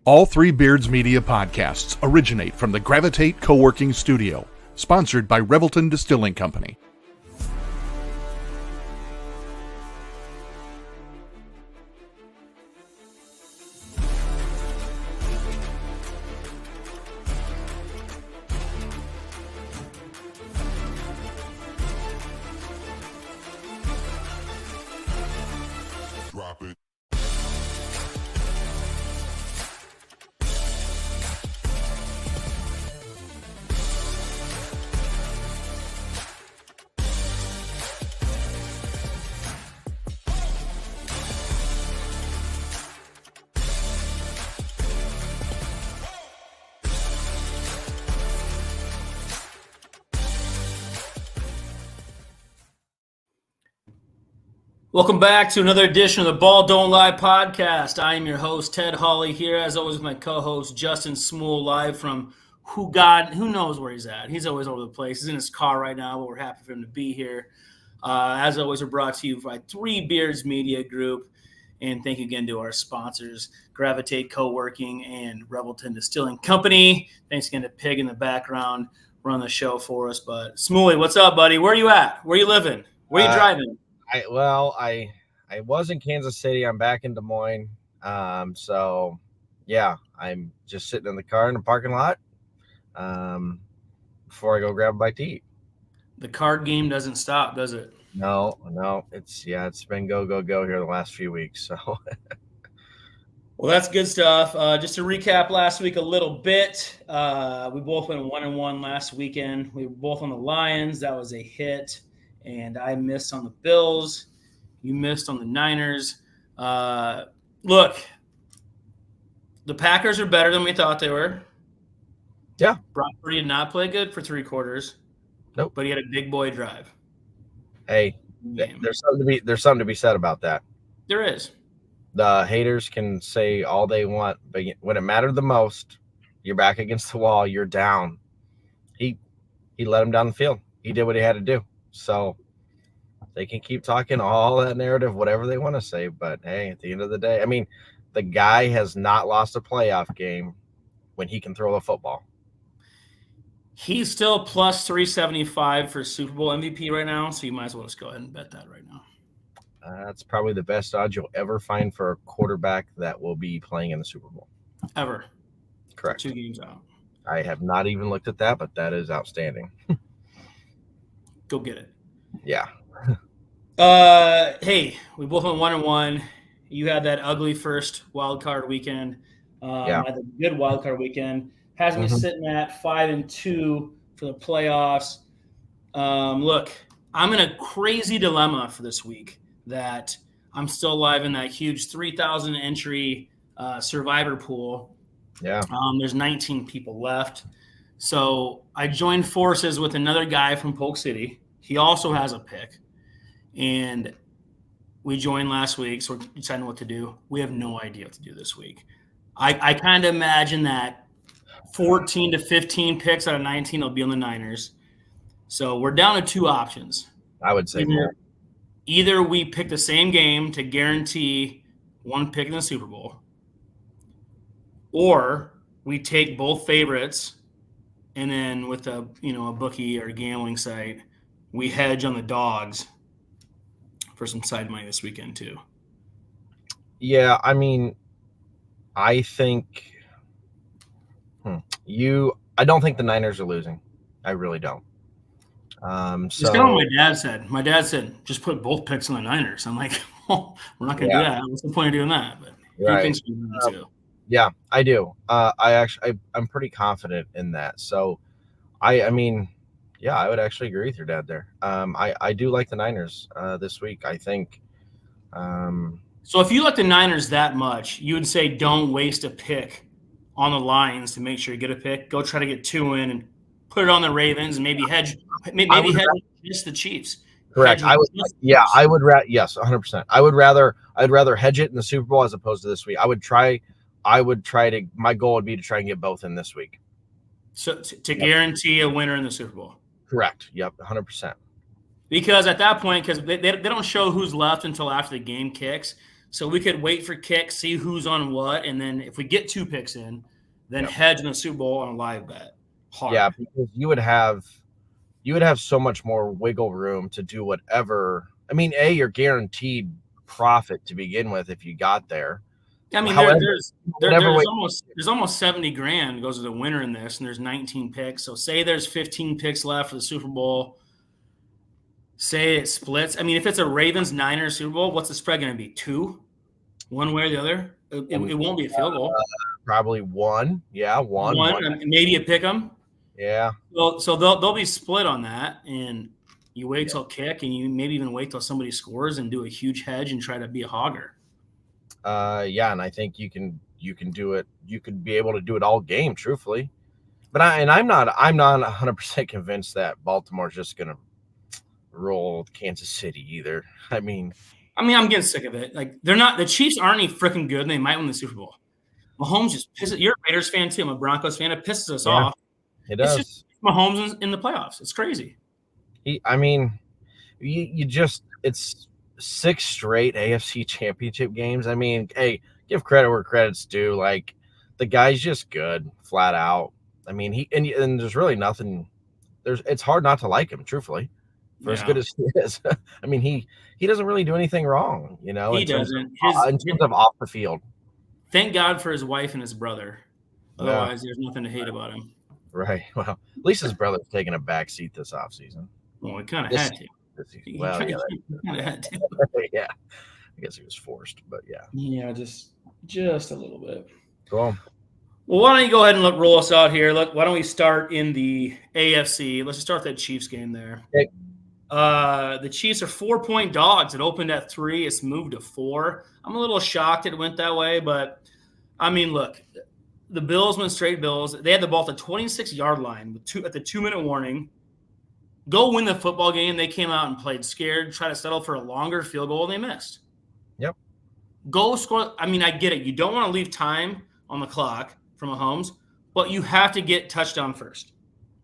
All Three Beards Media podcasts originate from the Gravitate Co-working Studio, sponsored by Revelton Distilling Company. Drop it. Welcome back to another edition of the Ball Don't Lie podcast. I am your host, Ted Hawley, here as always with my co-host, Justin Smool, live from who knows where he's at. He's always over the place. He's in his car right now, but we're happy for him to be here. As always, we're brought to you by Three Beards Media Group. And thank you again to our sponsors, Gravitate Co-working and Revelton Distilling Company. Thanks again to Pig in the background running the show for us. But Smooly, what's up, buddy? Where are you at? Where are you living? Where are you driving? I was in Kansas City. I'm back in Des Moines. So yeah, I'm just sitting in the car in the parking lot before I go grab a bite to eat. The card game doesn't stop, does it? No, it's been go here the last few weeks. So well, that's good stuff. Just to recap last week a little bit, we both went 1-1 last weekend. We were both on the Lions. That was a hit. And I missed on the Bills. You missed on the Niners. Look, the Packers are better than we thought they were. Yeah. Brock Purdy did not play good for 3 quarters. Nope. But he had a big boy drive. Hey, there's something to be said about that. There is. The haters can say all they want, but when it mattered the most, you're back against the wall. You're down. He let him down the field. He did what he had to do. So they can keep talking all that narrative, whatever they want to say. But, hey, at the end of the day, I mean, the guy has not lost a playoff game when he can throw the football. He's still plus 375 for Super Bowl MVP right now, so you might as well just go ahead and bet that right now. That's probably the best odds you'll ever find for a quarterback that will be playing in the Super Bowl. Ever. Correct. 2 games out. I have not even looked at that, but that is outstanding. Go get it. Yeah. Hey, we both went 1-1. You had that ugly first wild card weekend. Yeah. I had a good wild card weekend. Has me sitting at 5-2 for the playoffs. Look, I'm in a crazy dilemma for this week that I'm still alive in that huge 3,000 entry survivor pool. Yeah. There's 19 people left. So I joined forces with another guy from Polk City. He also has a pick. And we joined last week, so we're deciding what to do. We have no idea what to do this week. I kind of imagine that 14 to 15 picks out of 19 will be on the Niners. So we're down to 2 options. I would say more. Either we pick the same game to guarantee 1 pick in the Super Bowl, or we take both favorites and then with a bookie or gambling site, we hedge on the dogs for some side money this weekend too. Yeah, I mean, I think I don't think the Niners are losing. I really don't. It's kind of what my dad said. My dad said, just put both picks on the Niners. I'm like, oh, we're not going to do that. What's the point of doing that? But right. He thinks we're doing that too. Yeah, I do. I'm pretty confident in that. So I mean, yeah, I would actually agree with your dad there. I do like the Niners this week. I think. So if you like the Niners that much, you would say don't waste a pick on the Lions to make sure you get a pick. Go try to get 2 in and put it on the Ravens and maybe hedge just the Chiefs. Correct. I would 100%. I'd rather hedge it in the Super Bowl as opposed to this week. I would try to. My goal would be to try and get both in this week. So to guarantee a winner in the Super Bowl. Correct. Yep. 100%. Because at that point, because they don't show who's left until after the game kicks. So we could wait for kicks, see who's on what, and then if we get 2 picks in, then hedge in the Super Bowl on a live bet. Hard. Yeah, because you would have so much more wiggle room to do whatever. I mean, you're guaranteed profit to begin with if you got there. I mean, However, there's almost 70 grand goes to the winner in this, and there's 19 picks. So say there's 15 picks left for the Super Bowl. Say it splits. I mean, if it's a Ravens-Niners Super Bowl, what's the spread going to be? 2, one way or the other? It won't be a field goal. Probably 1. Yeah, one. Maybe a pick 'em. Yeah. So they'll be split on that, and you wait till kick, and you maybe even wait till somebody scores and do a huge hedge and try to be a hogger. Yeah, and I think you can do it. You could be able to do it all game, truthfully. But I'm not 100% convinced that Baltimore's just gonna roll Kansas City either. I mean, I'm getting sick of it. Like the Chiefs aren't any freaking good, and they might win the Super Bowl. Mahomes just pisses. You're a Raiders fan too. I'm a Broncos fan. It pisses us off. It does. It's just Mahomes in the playoffs. It's crazy. It's 6 straight AFC championship games. I mean, hey, give credit where credit's due. Like, the guy's just good, flat out. I mean, and there's really nothing. It's hard not to like him, truthfully, for as good as he is. I mean, he doesn't really do anything wrong, you know. He doesn't. In terms of off the field. Thank God for his wife and his brother. Otherwise, there's nothing to hate about him. Right. Well, at least his brother's taking a back seat this offseason. Well, he kind of had to. Well, yeah. He kind of had to. Yeah. I guess he was forced, but yeah. Yeah, just a little bit. Cool. Well, why don't you go ahead and roll us out here? Why don't we start in the AFC? Let's just start that Chiefs game there. Okay. The Chiefs are 4-point dogs. It opened at 3. It's moved to 4. I'm a little shocked it went that way, but I mean, look, the Bills went straight Bills. They had the ball at the 26-yard line at the 2-minute warning. Go win the football game. They came out and played scared, try to settle for a longer field goal, and they missed. Yep. Go score. I mean, I get it. You don't want to leave time on the clock from Mahomes, but you have to get touchdown first.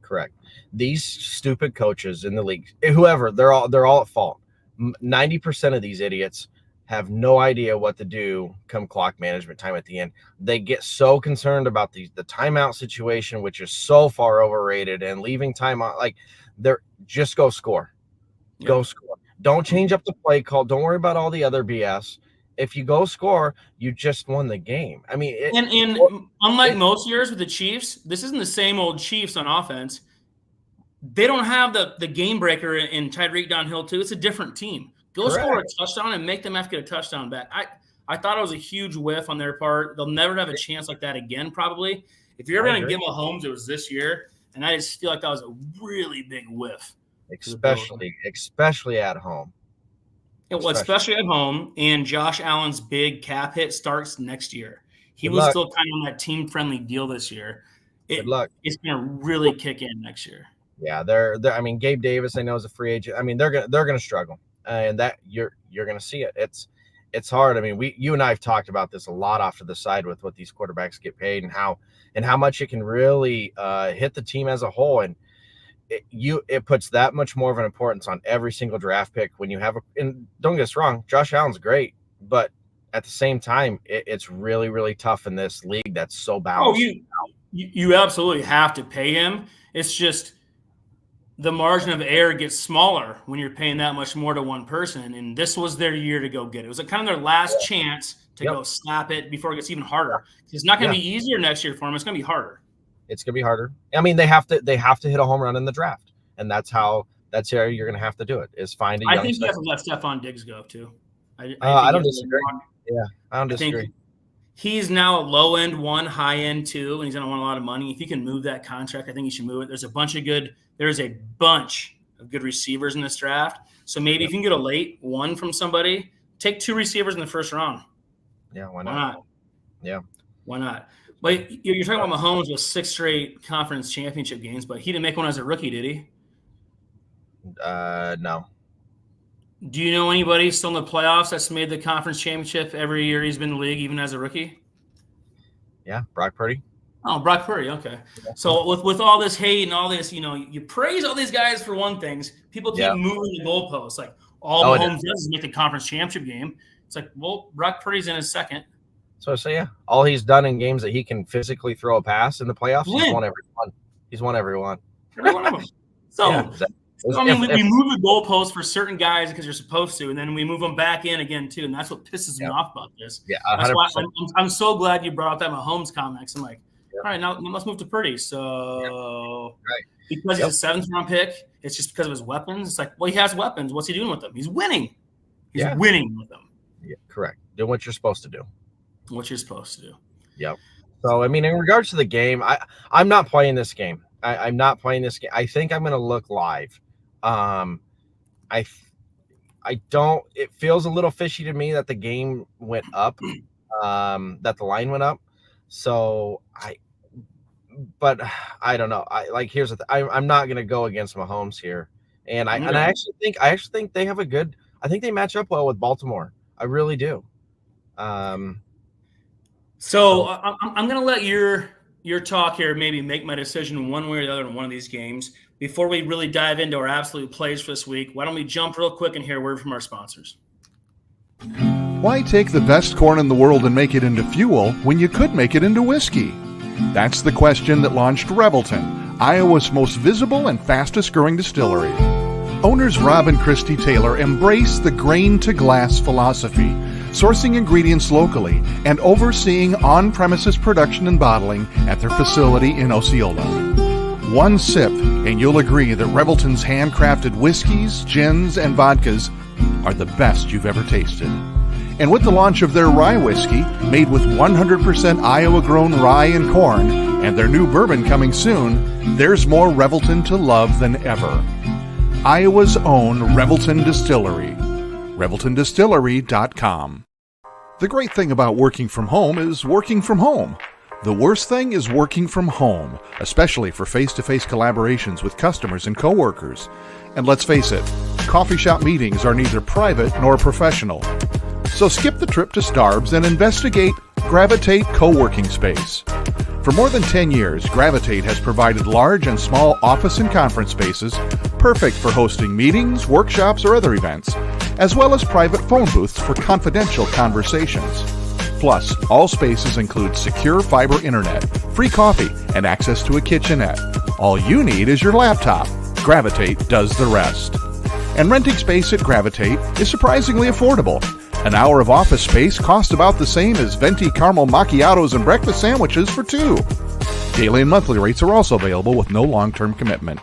Correct. These stupid coaches in the league, whoever, they're all at fault. 90% of these idiots have no idea what to do come clock management time at the end. They get so concerned about the timeout situation, which is so far overrated, and leaving timeout. Like, they're just go score. Yep. Go score. Don't change up the play call. Don't worry about all the other BS. If you go score, you just won the game. I mean, unlike most years with the Chiefs, this isn't the same old Chiefs on offense. They don't have the game breaker in Tyreek downhill too. It's a different team. Go score a touchdown and make them have to get a touchdown back. I thought it was a huge whiff on their part. They'll never have a chance like that again, probably. If you're ever going to give Mahomes, it was this year, and I just feel like that was a really big whiff. Especially at home. Especially at home, and Josh Allen's big cap hit starts next year. He was still kind of on that team-friendly deal this year. Good luck. It's going to really kick in next year. Yeah, they're. I mean, Gabe Davis, I know, is a free agent. I mean, they're gonna struggle, and that you're gonna see it. It's hard. I mean, you and I have talked about this a lot off to the side with what these quarterbacks get paid and how much it can really hit the team as a whole, and it puts that much more of an importance on every single draft pick when you have and don't get us wrong, Josh Allen's great, but at the same time, it's really, really tough in this league that's so balanced. You absolutely have to pay him. It's just the margin of error gets smaller when you're paying that much more to one person, and this was their year to go get it. It was kind of their last chance to go slap it before it gets even harder. It's not going to be easier next year for them. It's going to be harder. It's going to be harder. I mean, they have to hit a home run in the draft, and that's how you're going to have to do it. Is find a young. I think you have to let Stephon Diggs go too. I don't disagree. Yeah, I don't disagree. He's now a low end 1, high end 2, and he's going to want a lot of money. If you can move that contract, I think you should move it. There's a bunch of good receivers in this draft. So maybe if you can get a late 1 from somebody, take 2 receivers in the first round. Yeah, why not? Yeah. Why not? But you're talking about Mahomes with 6 straight conference championship games, but he didn't make one as a rookie, did he? No. Do you know anybody still in the playoffs that's made the conference championship every year he's been in the league, even as a rookie? Yeah, Brock Purdy. Oh, Brock Purdy, okay. So with all this hate and all this, you praise all these guys for one thing. People keep moving the goalposts. Like, all Mahomes does is make the conference championship game. It's like, well, Brock Purdy's in his second. So I say, yeah, all he's done in games that he can physically throw a pass in the playoffs, he's won every one. He's won every one. Every one of them. So, Yeah, exactly. I mean, we move the goalposts for certain guys because you're supposed to, and then we move them back in again too, and that's what pisses me off about this. Yeah, 100%. That's why I'm so glad you brought up that Mahomes comics. I'm like, all right, now let's move to Purdy. So, because he's a seventh-round pick, it's just because of his weapons. It's like, well, he has weapons. What's he doing with them? He's winning. He's winning with them. Yeah, correct. Doing what you're supposed to do. What you're supposed to do. Yep. So, I mean, in regards to the game, I'm not playing this game. I'm not playing this game. I think I'm going to look live. I don't. It feels a little fishy to me that the game went up, that the line went up. So but I don't know. Here's the I'm not going to go against Mahomes here, and I actually think they have a good. I think they match up well with Baltimore. I really do. So I'm going to let your talk here maybe make my decision one way or the other in one of these games. Before we really dive into our absolute plays for this week, why don't we jump real quick and hear a word from our sponsors? Why take the best corn in the world and make it into fuel when you could make it into whiskey? That's the question that launched Revelton, Iowa's most visible and fastest growing distillery. Owners Rob and Christy Taylor embrace the grain-to-glass philosophy, sourcing ingredients locally and overseeing on-premises production and bottling at their facility in Osceola. One sip, and you'll agree that Revelton's handcrafted whiskeys, gins, and vodkas are the best you've ever tasted. And with the launch of their rye whiskey, made with 100% Iowa-grown rye and corn, and their new bourbon coming soon, there's more Revelton to love than ever. Iowa's own Revelton Distillery. ReveltonDistillery.com. The great thing about working from home is working from home. The worst thing is working from home, especially for face-to-face collaborations with customers and coworkers. And let's face it, coffee shop meetings are neither private nor professional. So skip the trip to Starbs and investigate Gravitate Co-working Space. For more than 10 years, Gravitate has provided large and small office and conference spaces perfect for hosting meetings, workshops, or other events, as well as private phone booths for confidential conversations. Plus, all spaces include secure fiber internet, free coffee, and access to a kitchenette. All you need is your laptop. Gravitate does the rest. And renting space at Gravitate is surprisingly affordable. An hour of office space costs about the same as venti caramel macchiatos and breakfast sandwiches for two. Daily and monthly rates are also available with no long-term commitment.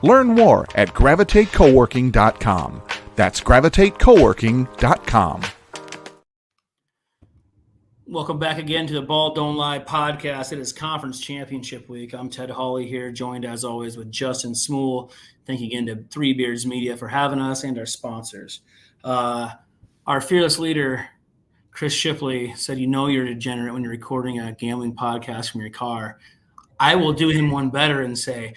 Learn more at gravitatecoworking.com. That's gravitatecoworking.com. Welcome back again to the Ball Don't Lie podcast. It is Conference Championship Week. I'm Ted Hawley here, joined as always with Justin Smool. Thank you again to Three Beards Media for having us and our sponsors. Our fearless leader, Chris Shipley, said, you know you're a degenerate when you're recording a gambling podcast from your car. I will do him one better and say,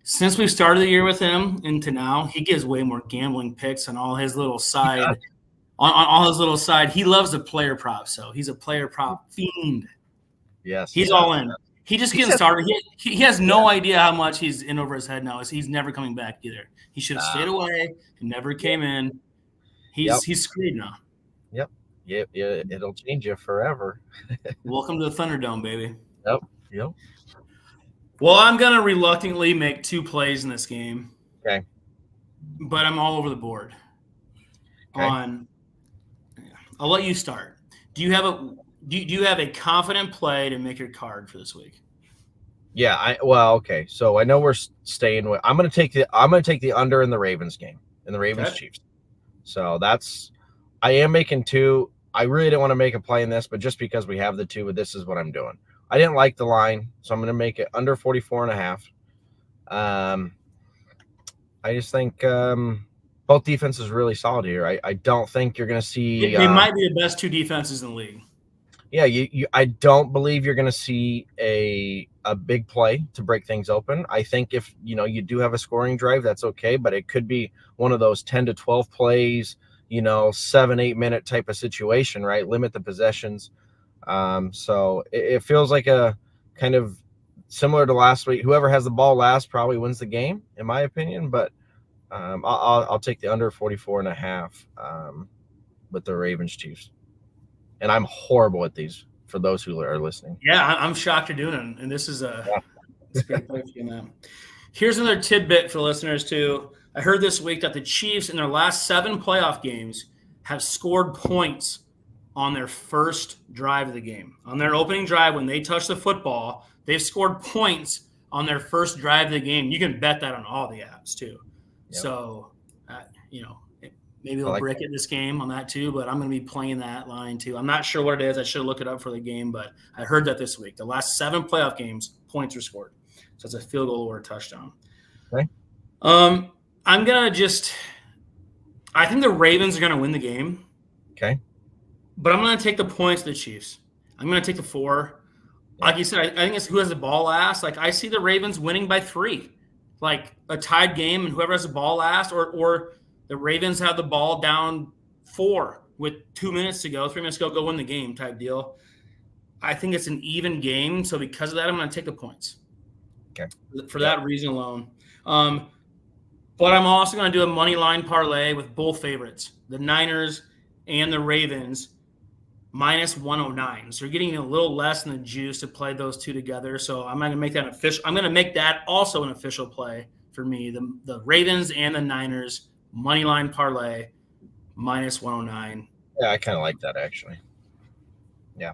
since we started the year with him into now, he gives way more gambling picks on all his little side. On all his little side, he loves the player prop. So he's a player prop fiend. Yes, he's all in. He just getting started. He has no idea how much he's in over his head now. He's never coming back either. He should have stayed away. He never came in. He's screwed now. Yep. Yeah, it'll change you forever. Welcome to the Thunderdome, baby. Yep. Well, I'm gonna reluctantly make two plays in this game. Okay. But I'm all over the board. Okay. I'll let you start. Do you have a confident play to make your card for this week? Yeah. Okay. So I know we're staying with. I'm gonna take the under in the Ravens game, in the Ravens Chiefs. So I am making two. I really didn't want to make a play in this, but just because we have the two, this is what I'm doing. I didn't like the line, so I'm going to make it under 44.5. I just think both defenses are really solid here. I don't think you're going to see. They might be the best two defenses in the league. Yeah, I don't believe you're going to see a big play to break things open. I think if you do have a scoring drive, that's okay, but it could be one of those 10 to 12 plays, 7-8 minute type of situation, right? Limit the possessions. So it feels like a kind of similar to last week. Whoever has the ball last probably wins the game, in my opinion. But I'll take the under 44.5. with the Ravens Chiefs. And I'm horrible at these for those who are listening. Yeah, I'm shocked you're doing it. And this is it's a great play for you, man. Here's another tidbit for listeners, too. I heard this week that the Chiefs in their last 7 playoff games have scored points on their first drive of the game. On their opening drive, when they touch the football, they've scored points on their first drive of the game. You can bet that on all the apps, too. Yep. So, maybe they'll break it this game on that, too, but I'm going to be playing that line, too. I'm not sure what it is. I should look it up for the game, but I heard that this week. The last 7 playoff games, points were scored. So it's a field goal or a touchdown. Okay. I'm going to I think the Ravens are going to win the game. Okay. But I'm going to take the points of the Chiefs. I'm going to take the 4. Like you said, I think it's who has the ball last. Like, I see the Ravens winning by 3. Like, a tied game, and whoever has the ball last, or the Ravens have the ball down 4 with 2 minutes to go, 3 minutes to go win the game type deal. I think it's an even game. So because of that, I'm going to take the points. Okay. For that reason alone. But I'm also going to do a money line parlay with both favorites, the Niners and the Ravens, minus 109. So you're getting a little less than the juice to play those two together. So I'm going to make that official. I'm going to make that also an official play for me. The Ravens and the Niners money line parlay, minus 109. Yeah, I kind of like that actually. Yeah.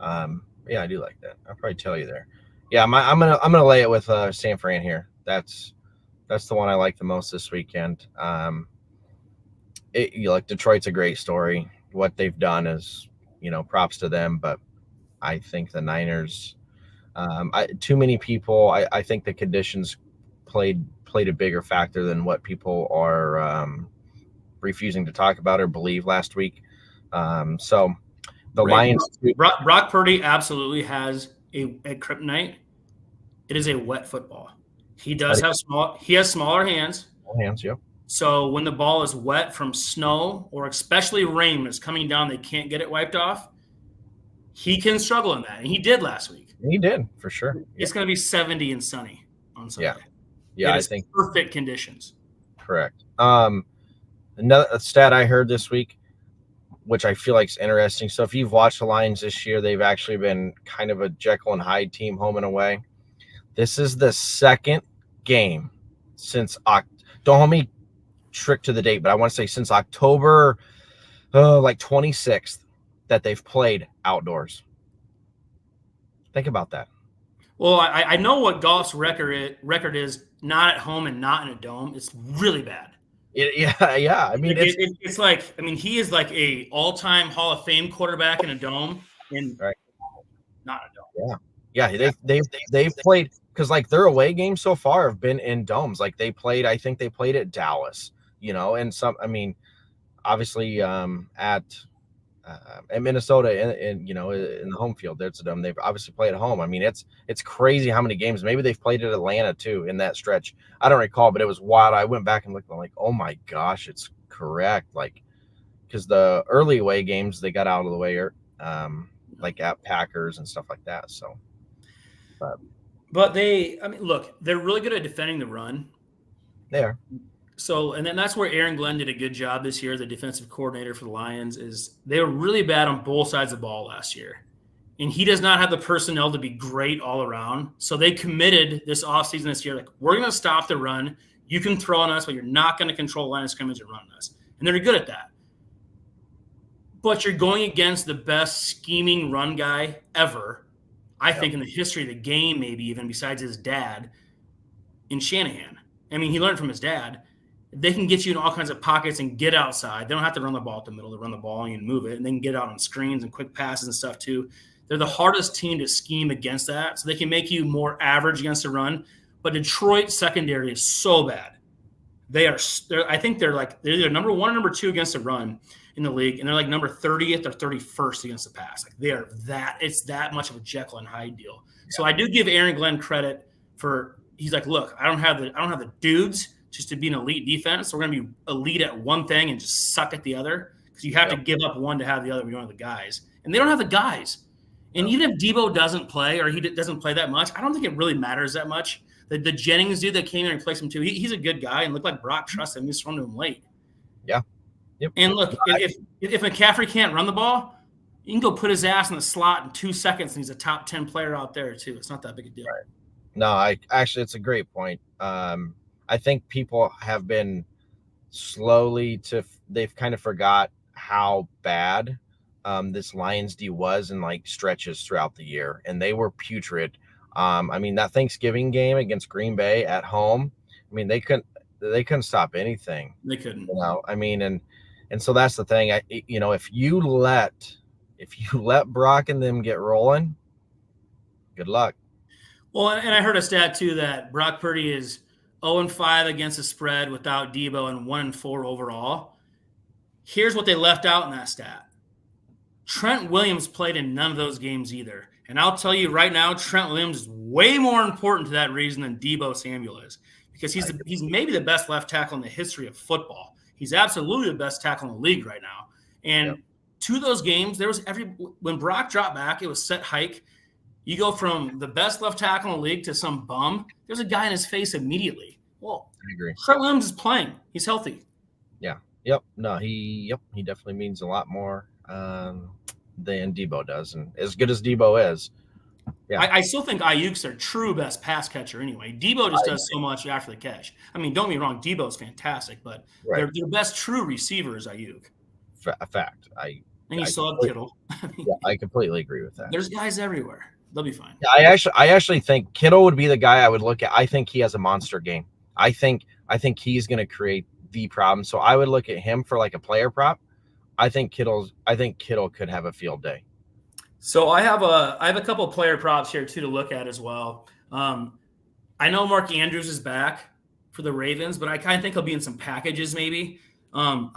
Yeah, I do like that. I'll probably tell you there. Yeah, I'm gonna lay it with San Fran here. That's the one I like the most this weekend. Detroit's a great story. What they've done is, props to them. But I think the Niners, too many people. I think the conditions played a bigger factor than what people are refusing to talk about or believe last week. So the Lions. Brock Purdy absolutely has a kryptonite. It is a wet football. He does have smaller hands. Hands, yep. So when the ball is wet from snow or especially rain when it's coming down, they can't get it wiped off. He can struggle in that, and he did last week. He did for sure. It's going to be 70 and sunny on Sunday. Yeah, I think perfect conditions. Correct. Another stat I heard this week, which I feel like is interesting. So if you've watched the Lions this year, they've actually been kind of a Jekyll and Hyde team home and away. This is the second game since don't hold me trick to the date, but I want to say since October 26th that they've played outdoors. Think about that. Well, I know what Goff's record is, not at home and not in a dome. It's really bad. Yeah. I mean, it's like, he is like a all-time Hall of Fame quarterback in a dome, and right. Not a dome. Yeah. They've played, because like their away games so far have been in domes. Like I think they played at Dallas, and obviously at Minnesota in the home field, there's a dome. They've obviously played at home. I mean, it's crazy how many games. Maybe they've played at Atlanta too in that stretch. I don't recall, but it was wild. I went back and looked. I'm like, oh my gosh, it's correct. Like, because the early away games they got out of the way, like at Packers and stuff like that. So, but look, they're really good at defending the run. They are. So, and then that's where Aaron Glenn did a good job this year, the defensive coordinator for the Lions, is they were really bad on both sides of the ball last year. And he does not have the personnel to be great all around. So they committed this offseason this year, like, we're going to stop the run. You can throw on us, but you're not going to control line of scrimmage and run on us. And they're good at that. But you're going against the best scheming run guy ever, I think, in the history of the game, maybe even besides his dad, in Shanahan. He learned from his dad. They can get you in all kinds of pockets and get outside. They don't have to run the ball at the middle. They run the ball and you move it, and they can get out on screens and quick passes and stuff too. They're the hardest team to scheme against that, so they can make you more average against the run. But Detroit's secondary is so bad. I think they're either number 1 or number 2 against the run in the league, and they're like number 30th or 31st against the pass. Like, they are it's that much of a Jekyll and Hyde deal. Yeah. So I do give Aaron Glenn credit for, he's like, look, I don't have the dudes just to be an elite defense. So we're going to be elite at one thing and just suck at the other, because you have to give up one to have the other. We don't have the guys, and they don't have the guys. And even if Debo doesn't play, or he doesn't play that much, I don't think it really matters that much. The Jennings dude that came in and replaced him too, he's a good guy and looked like Brock trusted him. He's thrown to him late. Yeah. Yep. And look, if McCaffrey can't run the ball, you can go put his ass in the slot in 2 seconds, and he's a top 10 player out there too. It's not that big a deal. Right. No, it's a great point. I think people have been they've kind of forgot how bad this Lions D was in like stretches throughout the year, and they were putrid. I mean, that Thanksgiving game against Green Bay at home, I mean, they couldn't stop anything. They couldn't. You know, I mean, and so that's the thing. If you let Brock and them get rolling, good luck. Well, and I heard a stat too that Brock Purdy is 0-5 against the spread without Debo and 1-4 overall. Here's what they left out in that stat. Trent Williams played in none of those games either. And I'll tell you right now, Trent Williams is way more important to that reason than Debo Samuel is, because he's maybe the best left tackle in the history of football. He's absolutely the best tackle in the league right now. And to those games, when Brock dropped back, it was set hike. You go from the best left tackle in the league to some bum. There's a guy in his face immediately. Well, I agree. Trent Williams is playing. He's healthy. Yeah. Yep. No, he definitely means a lot more than Debo does. And as good as Debo is, yeah. I still think Ayuk's their true best pass catcher anyway. Debo just does so much after the catch. I mean, don't get me wrong, Debo's fantastic, but their best true receiver is Ayuk. A fact. And you still have Kittle. I completely agree with that. There's guys everywhere. They'll be fine. Yeah, I actually think Kittle would be the guy I would look at. I think he has a monster game. I think he's going to create the problem. So I would look at him for like a player prop. I think Kittle could have a field day. So I have a couple of player props here too to look at as well. I know Mark Andrews is back for the Ravens, but I kind of think he'll be in some packages maybe.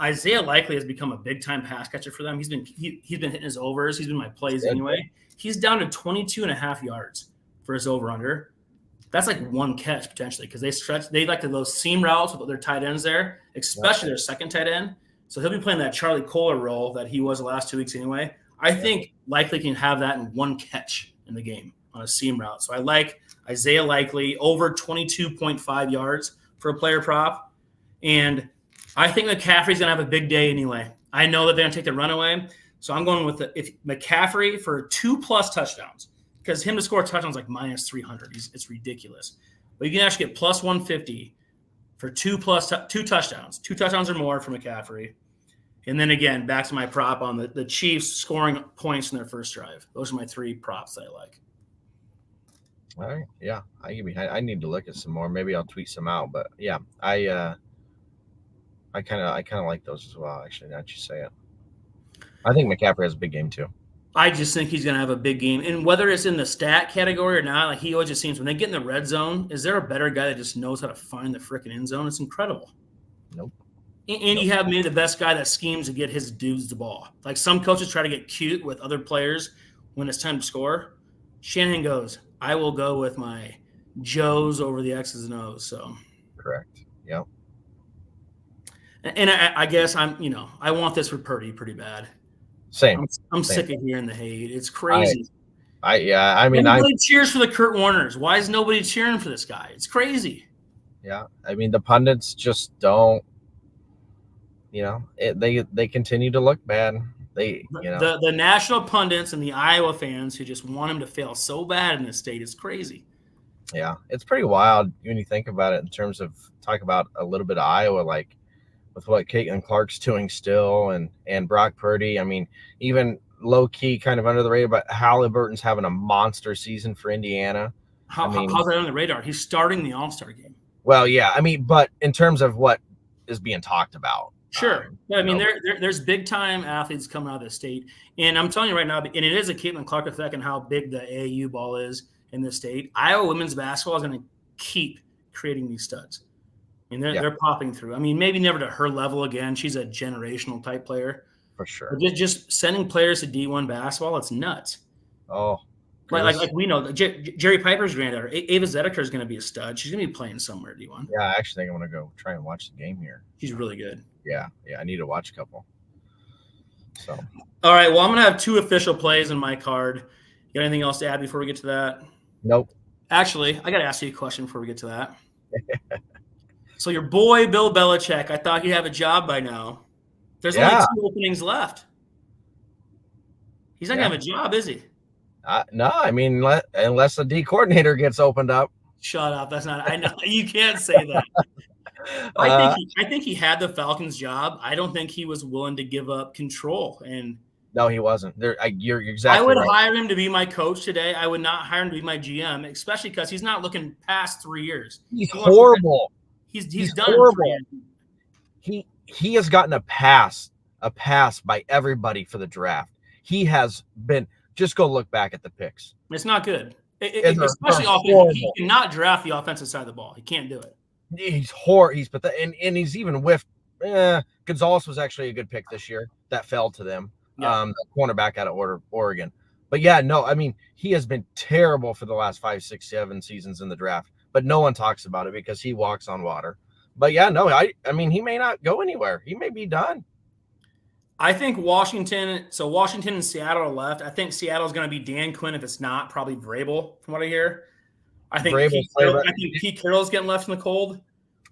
Isaiah Likely has become a big time pass catcher for them. He's been hitting his overs. He's been my plays anyway. He's down to 22.5 yards for his over under. That's like one catch potentially because they like those seam routes with their tight ends there, especially their second tight end. So he'll be playing that Charlie Kohler role that he was the last 2 weeks anyway. I think Likely can have that in one catch in the game on a seam route. So I like Isaiah Likely over 22.5 yards for a player prop. And I think McCaffrey's going to have a big day anyway. I know that they're going to take the runaway. So I'm going with if McCaffrey for 2+ touchdowns, because him to score touchdowns like minus 300. It's ridiculous. But you can actually get plus 150 for two touchdowns. 2 touchdowns or more for McCaffrey. And then again, back to my prop on the Chiefs scoring points in their first drive. Those are my 3 props that I like. All right. Yeah. I need to look at some more. Maybe I'll tweet some out. But yeah, I kind of like those as well, actually, now that you say it. I think McCaffrey has a big game too. I just think he's going to have a big game. And whether it's in the stat category or not, like he always just seems when they get in the red zone, is there a better guy that just knows how to find the freaking end zone? It's incredible. Nope. And you have maybe the best guy that schemes to get his dudes the ball. Like some coaches try to get cute with other players when it's time to score. Shanahan goes, I will go with my Joes over the X's and O's. So correct. Yep. And I guess I want this for Purdy pretty bad. Same. I'm sick of hearing the hate. It's crazy. Nobody cheers for the Kurt Warners. Why is nobody cheering for this guy? It's crazy. Yeah. I mean, the pundits just don't, they continue to look bad. The national pundits and the Iowa fans who just want him to fail so bad in this state is crazy. Yeah. It's pretty wild when you think about it in terms of talk about a little bit of Iowa, like with what Caitlin Clark's doing still and Brock Purdy. I mean, even low key kind of under the radar, but Halliburton's having a monster season for Indiana. How's that on the radar? He's starting the All-Star game. Well, yeah. I mean, but in terms of what is being talked about. Sure. I mean, there's big time athletes coming out of the state. And I'm telling you right now, and it is a Caitlin Clark effect and how big the AAU ball is in the state. Iowa women's basketball is going to keep creating these studs. And they're popping through. I mean, maybe never to her level again. She's a generational type player. For sure. But just sending players to D1 basketball, it's nuts. Oh. Like we know, Jerry Piper's granddaughter, Ava Zedeker, is going to be a stud. She's going to be playing somewhere, D1. Yeah, I actually think I'm going to go try and watch the game here. She's really good. Yeah, I need to watch a couple. So. All right, well, I'm going to have 2 official plays in my card. You got anything else to add before we get to that? Nope. Actually, I got to ask you a question before we get to that. So your boy Bill Belichick, I thought he'd have a job by now. There's only 2 openings left. He's not going to have a job, is he? No, I mean, unless the D coordinator gets opened up. Shut up. That's not – I know you can't say that. I think he had the Falcons job. I don't think he was willing to give up control. And no, he wasn't. You're exactly I would right. hire him to be my coach today. I would not hire him to be my GM, especially because he's not looking past 3 years. He's horrible. He's done horrible. He has gotten a pass by everybody for the draft. He has been – just go look back at the picks. It's not good. Especially offensive. He cannot draft the offensive side of the ball. He can't do it. He's horrible. He's pathetic. And he's even whiffed. Gonzalez was actually a good pick this year. That fell to them. Yeah. The cornerback out of Oregon. But yeah, no, I mean, he has been terrible for the last 5, 6, 7 seasons in the draft. But no one talks about it because he walks on water. But yeah, no, I mean, he may not go anywhere. He may be done. I think Washington and Seattle are left. I think Seattle's going to be Dan Quinn. If it's not, probably Vrabel, from what I hear. I think Pete Carroll's getting left in the cold.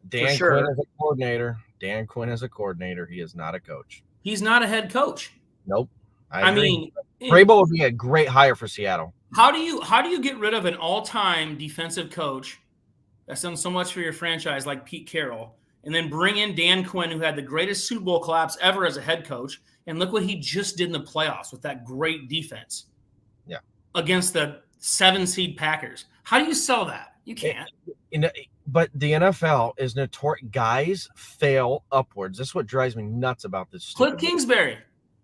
Dan Quinn is a coordinator. Dan Quinn is a coordinator. He is not a coach. He's not a head coach. Nope. I mean, Vrabel would be a great hire for Seattle. How do you get rid of an all-time defensive coach that's done so much for your franchise like Pete Carroll, and then bring in Dan Quinn, who had the greatest Super Bowl collapse ever as a head coach, and look what he just did in the playoffs with that great defense. Yeah. Against the 7-seed Packers. How do you sell that? You can't. But the NFL is notorious. Guys fail upwards. This is what drives me nuts about this. Cliff Kingsbury.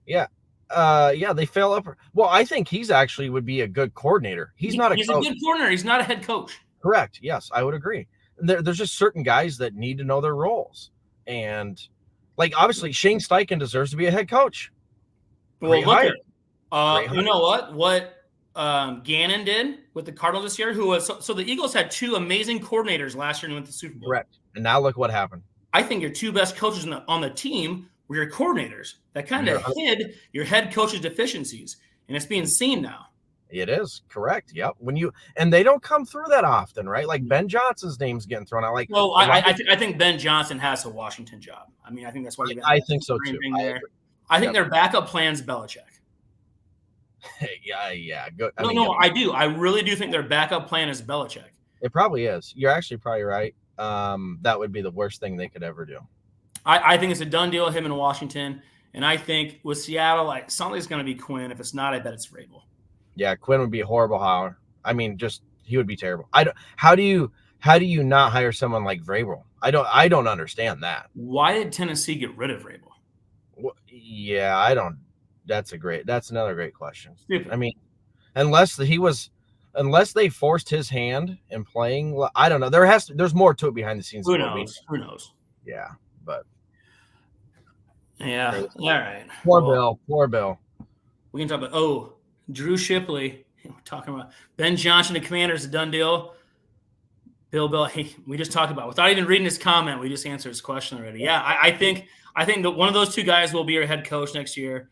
Yeah. They fail upward. Well, I think he's actually would be a good coordinator. He's a good coordinator. He's not a head coach. Correct. Yes, I would agree. There's just certain guys that need to know their roles. And, obviously, Shane Steichen deserves to be a head coach. Well, look at you know what Gannon did with the Cardinals this year, so the Eagles had 2 amazing coordinators last year and went to the Super Bowl. Correct. And now look what happened. I think your 2 best coaches on the team were your coordinators. That kind of hid your head coach's deficiencies, and it's being seen now. It is correct. Yep. And they don't come through that often, right? Like Ben Johnson's name's getting thrown out. I think Ben Johnson has a Washington job. I mean, I think that's why. I think so too. I think their backup plan's Belichick. Yeah. Good. I do. I really do think their backup plan is Belichick. It probably is. You're actually probably right. That would be the worst thing they could ever do. I think it's a done deal with him in Washington, and I think with Seattle, something's going to be Quinn. If it's not, I bet it's Vrabel. Yeah, Quinn would be a horrible hire. I mean, he would be terrible. How do you not hire someone like Vrabel? I don't understand that. Why did Tennessee get rid of Vrabel? Well, yeah, I don't. That's another great question. Stupid. I mean, unless they forced his hand in playing, I don't know. There's more to it behind the scenes. Who knows? Yeah, but yeah. All right. Poor Bill. We can talk about Drew Shipley. We're talking about Ben Johnson, the Commanders, a done deal. Bill, hey, we just talked about without even reading his comment. We just answered his question already. Yeah, I think that one of those 2 guys will be your head coach next year.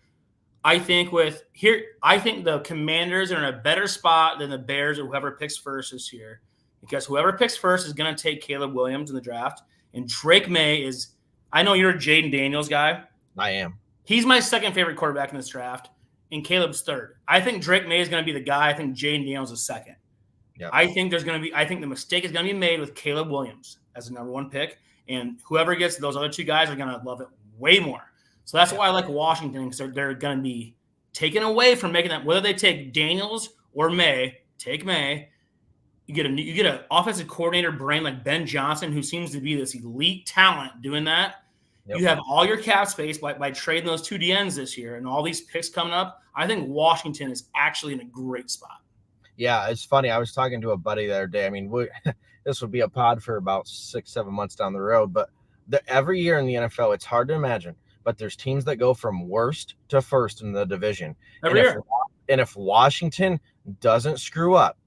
I think the Commanders are in a better spot than the Bears or whoever picks first this year, because whoever picks first is going to take Caleb Williams in the draft, and Drake May is. I know you're a Jaden Daniels guy. I am. He's my second favorite quarterback in this draft, and Caleb's third. I think Drake May is going to be the guy. I think Jaden Daniels is second. Yep. I think the mistake is going to be made with Caleb Williams as the number 1 pick, and whoever gets those other 2 guys are going to love it way more. So that's why I like Washington, because they're going to be taken away from making that. Whether they take Daniels or May, take May. You get an offensive coordinator brain like Ben Johnson, who seems to be this elite talent doing that. Yep. You have all your cap space by trading those 2 DNs this year and all these picks coming up. I think Washington is actually in a great spot. Yeah, it's funny. I was talking to a buddy the other day. I mean, this would be a pod for about 6-7 months down the road. But every year in the NFL, it's hard to imagine. But there's teams that go from worst to first in the division. Every year. And if Washington doesn't screw up,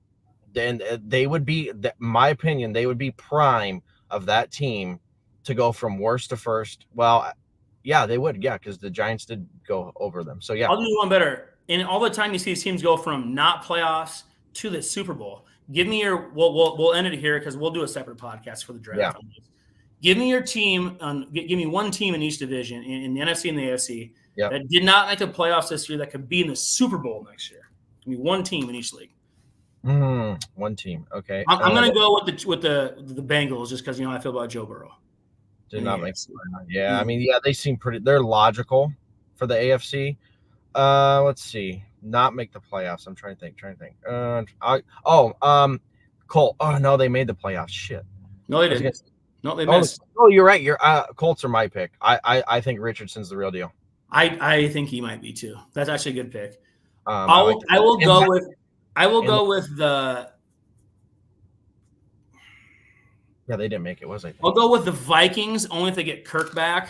then they would be, my opinion, they would be prime of that team to go from worst to first. Well, yeah, they would. Yeah, because the Giants did go over them. So, yeah. I'll do one better. In all the time you see these teams go from not playoffs to the Super Bowl, give me your – we'll end it here because we'll do a separate podcast for the draft. Yeah. Give me your team. Give me one team in each division in the NFC and the AFC Yep. that did not make the playoffs this year that could be in the Super Bowl next year. Give me one team in each league. One team. Okay. I'm going to go with the Bengals just because I feel about Joe Burrow. Did not make. Yeah, I mean, they seem pretty. They're logical for the AFC. Let's see. Not make the playoffs. I'm trying to think. Colt. Oh no, they made the playoffs. Shit. No, they didn't. No, they missed. Oh, you're right. Colts are my pick. I think Richardson's the real deal. I think he might be too. That's actually a good pick. I will go with the. Yeah, they didn't make it, was it? I'll go with the Vikings only if they get Kirk back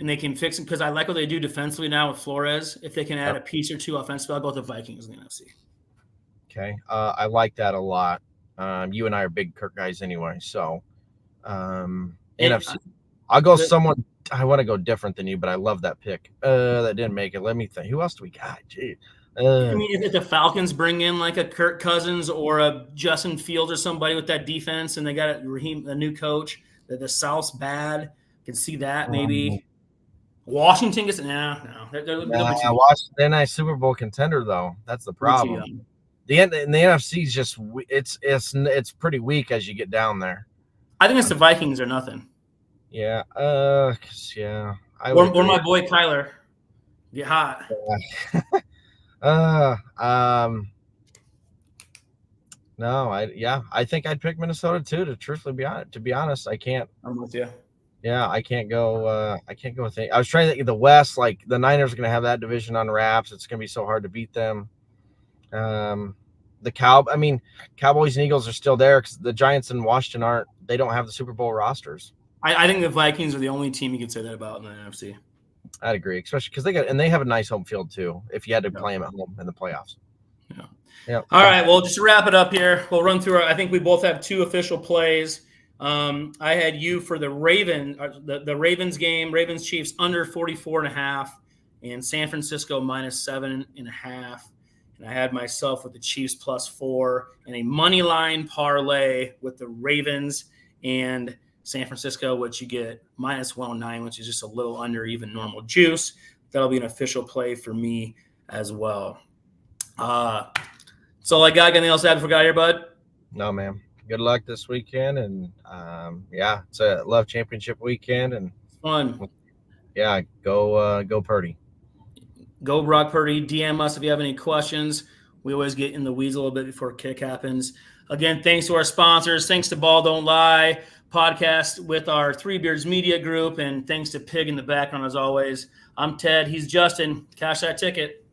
and they can fix him because I like what they do defensively now with Flores. If they can add a piece or two offensively, I'll go with the Vikings in the NFC. Okay, I like that a lot. You and I are big Kirk guys anyway, so NFC. I'll go someone. I want to go different than you, but I love that pick. That didn't make it. Let me think. Who else do we got? Gee. I mean, if the Falcons bring in like a Kirk Cousins or a Justin Fields or somebody with that defense, and they got a new coach, the South's bad. Can see that maybe. Washington gets no. They're not Super Bowl contender though. That's the problem. The NFC is just it's pretty weak as you get down there. I think it's the Vikings or nothing. Yeah. Yeah. Or my boy Kyler. Get hot. No, I think I'd pick Minnesota too. To be honest, I can't. I'm with you. Yeah, I can't go. I can't go with it. I was trying to think of the West. Like the Niners are going to have that division on wraps. It's going to be so hard to beat them. Cowboys and Eagles are still there because the Giants and Washington they don't have the Super Bowl rosters. I think the Vikings are the only team you could say that about in the NFC. I'd agree, especially because they have a nice home field too. If you had to play them at home in the playoffs. Yeah. All right. Well, just to wrap it up here, we'll run through. I think we both have two official plays. I had you for the Ravens game, Ravens Chiefs under 44.5, and San Francisco minus 7.5. And I had myself with the Chiefs +4 and a money line parlay with the Ravens and San Francisco, which you get minus 109, which is just a little under even normal juice. That'll be an official play for me as well. That's all I got. Anything else to add before we got here, bud? No, man. Good luck this weekend. And, it's a Love Championship weekend. And fun. Yeah, go Purdy. Go Brock Purdy. DM us if you have any questions. We always get in the weeds a little bit before kick happens. Again, thanks to our sponsors. Thanks to Ball Don't Lie podcast with our Three Beards Media Group. And thanks to Pig in the background, as always. I'm Ted. He's Justin. Cash that ticket.